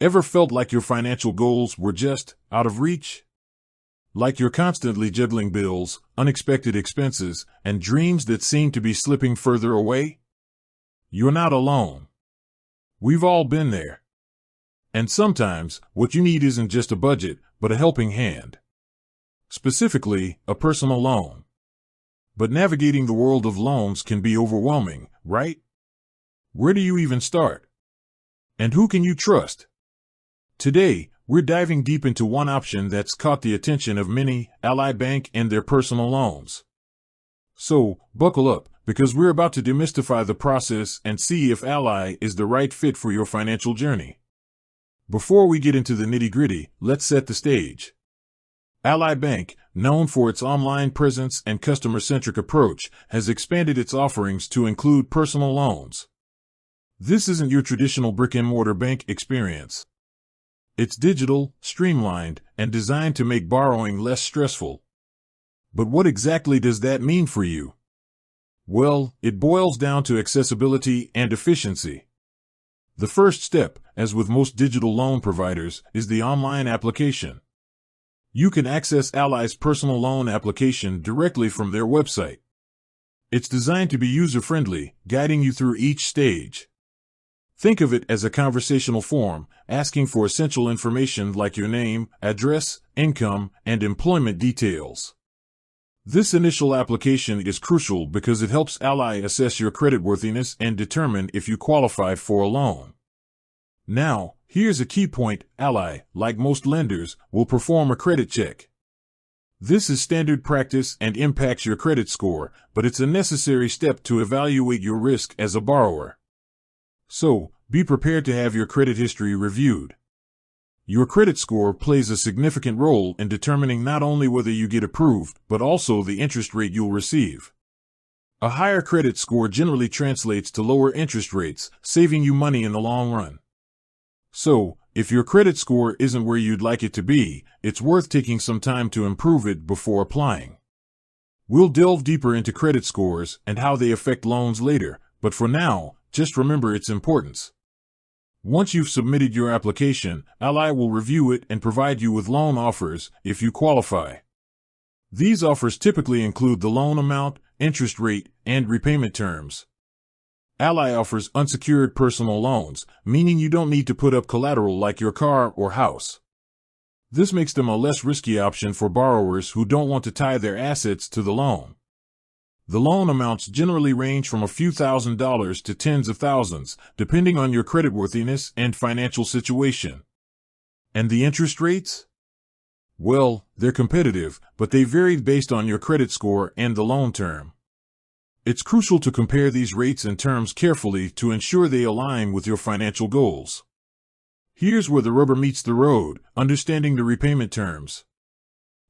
Ever felt like your financial goals were just out of reach? Like you're constantly juggling bills, unexpected expenses, and dreams that seem to be slipping further away? You're not alone. We've all been there. And sometimes, what you need isn't just a budget, but a helping hand. Specifically, a personal loan. But navigating the world of loans can be overwhelming, right? Where do you even start? And who can you trust? Today, we're diving deep into one option that's caught the attention of many, Ally Bank and their personal loans. So, buckle up, because we're about to demystify the process and see if Ally is the right fit for your financial journey. Before we get into the nitty-gritty, let's set the stage. Ally Bank, known for its online presence and customer-centric approach, has expanded its offerings to include personal loans. This isn't your traditional brick-and-mortar bank experience. It's digital, streamlined, and designed to make borrowing less stressful. But what exactly does that mean for you? Well, it boils down to accessibility and efficiency. The first step, as with most digital loan providers, is the online application. You can access Ally's personal loan application directly from their website. It's designed to be user-friendly, guiding you through each stage. Think of it as a conversational form, asking for essential information like your name, address, income, and employment details. This initial application is crucial because it helps Ally assess your creditworthiness and determine if you qualify for a loan. Now, here's a key point. Ally, like most lenders, will perform a credit check. This is standard practice and impacts your credit score, but it's a necessary step to evaluate your risk as a borrower. So, be prepared to have your credit history reviewed. Your credit score plays a significant role in determining not only whether you get approved, but also the interest rate you'll receive. A higher credit score generally translates to lower interest rates, saving you money in the long run. So, if your credit score isn't where you'd like it to be, it's worth taking some time to improve it before applying. We'll delve deeper into credit scores and how they affect loans later, but for now, just remember its importance. Once you've submitted your application, Ally will review it and provide you with loan offers if you qualify. These offers typically include the loan amount, interest rate, and repayment terms. Ally offers unsecured personal loans, meaning you don't need to put up collateral like your car or house. This makes them a less risky option for borrowers who don't want to tie their assets to the loan. The loan amounts generally range from a few $1,000s to tens of thousands, depending on your creditworthiness and financial situation. And the interest rates? Well, they're competitive, but they vary based on your credit score and the loan term. It's crucial to compare these rates and terms carefully to ensure they align with your financial goals. Here's where the rubber meets the road: understanding the repayment terms.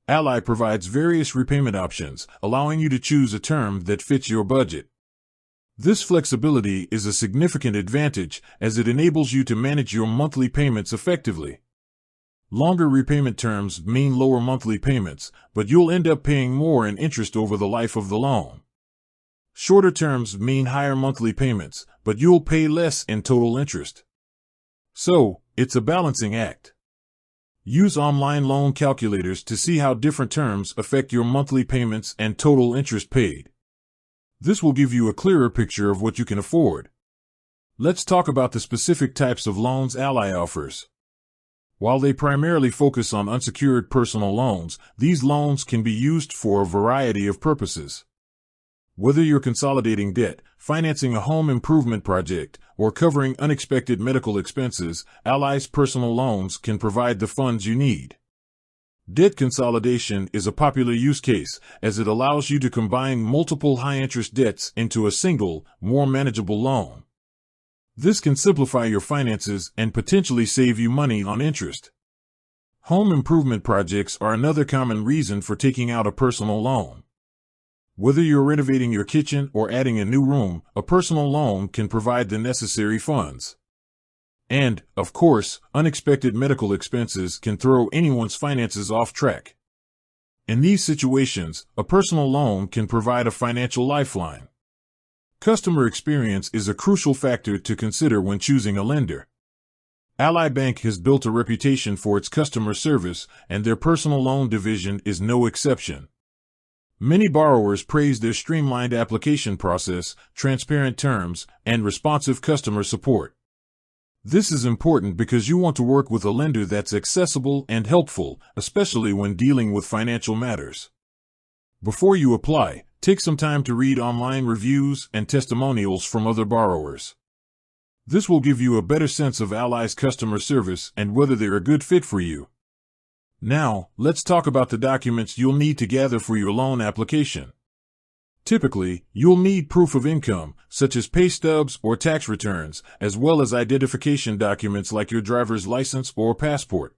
Ally provides various repayment options, allowing you to choose a term that fits your budget. This flexibility is a significant advantage as it enables you to manage your monthly payments effectively. Longer repayment terms mean lower monthly payments, but you'll end up paying more in interest over the life of the loan. Shorter terms mean higher monthly payments, but you'll pay less in total interest. So, it's a balancing act. Use online loan calculators to see how different terms affect your monthly payments and total interest paid. This will give you a clearer picture of what you can afford. Let's talk about the specific types of loans Ally offers. While they primarily focus on unsecured personal loans, these loans can be used for a variety of purposes. Whether you're consolidating debt, financing a home improvement project, or covering unexpected medical expenses, Ally's personal loans can provide the funds you need. Debt consolidation is a popular use case, as it allows you to combine multiple high-interest debts into a single, more manageable loan. This can simplify your finances and potentially save you money on interest. Home improvement projects are another common reason for taking out a personal loan. Whether you're renovating your kitchen or adding a new room, a personal loan can provide the necessary funds. And, of course, unexpected medical expenses can throw anyone's finances off track. In these situations, a personal loan can provide a financial lifeline. Customer experience is a crucial factor to consider when choosing a lender. Ally Bank has built a reputation for its customer service, and their personal loan division is no exception. Many borrowers praise their streamlined application process, transparent terms, and responsive customer support. This is important because you want to work with a lender that's accessible and helpful, especially when dealing with financial matters. Before you apply, take some time to read online reviews and testimonials from other borrowers. This will give you a better sense of Ally's customer service and whether they're a good fit for you. Now, let's talk about the documents you'll need to gather for your loan application. Typically, you'll need proof of income, such as pay stubs or tax returns, as well as identification documents like your driver's license or passport.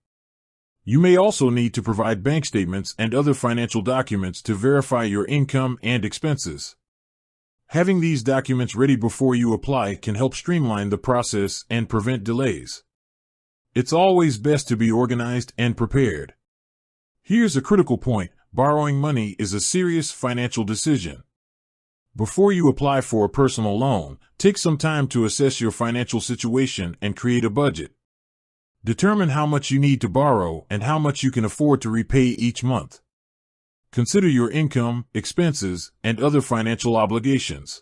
You may also need to provide bank statements and other financial documents to verify your income and expenses. Having these documents ready before you apply can help streamline the process and prevent delays. It's always best to be organized and prepared. Here's a critical point: borrowing money is a serious financial decision. Before you apply for a personal loan, take some time to assess your financial situation and create a budget. Determine how much you need to borrow and how much you can afford to repay each month. Consider your income, expenses, and other financial obligations.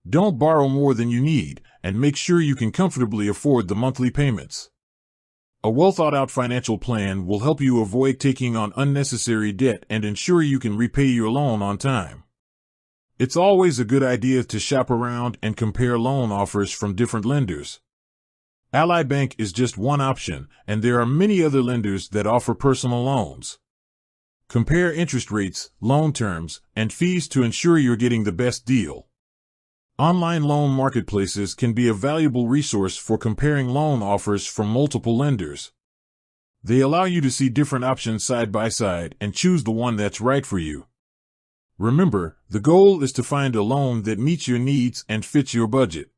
Don't borrow more than you need, and make sure you can comfortably afford the monthly payments. A well-thought-out financial plan will help you avoid taking on unnecessary debt and ensure you can repay your loan on time. It's always a good idea to shop around and compare loan offers from different lenders. Ally Bank is just one option, and there are many other lenders that offer personal loans. Compare interest rates, loan terms, and fees to ensure you're getting the best deal. Online loan marketplaces can be a valuable resource for comparing loan offers from multiple lenders. They allow you to see different options side by side and choose the one that's right for you. Remember, the goal is to find a loan that meets your needs and fits your budget.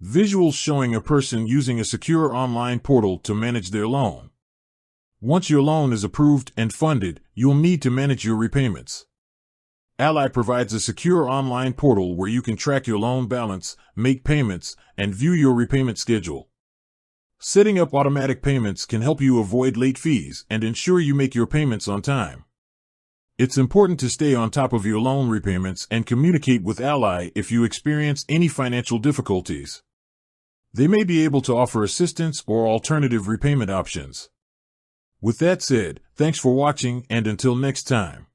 Visuals showing a person using a secure online portal to manage their loan. Once your loan is approved and funded, you'll need to manage your repayments. Ally provides a secure online portal where you can track your loan balance, make payments, and view your repayment schedule. Setting up automatic payments can help you avoid late fees and ensure you make your payments on time. It's important to stay on top of your loan repayments and communicate with Ally if you experience any financial difficulties. They may be able to offer assistance or alternative repayment options. With that said, thanks for watching, and until next time.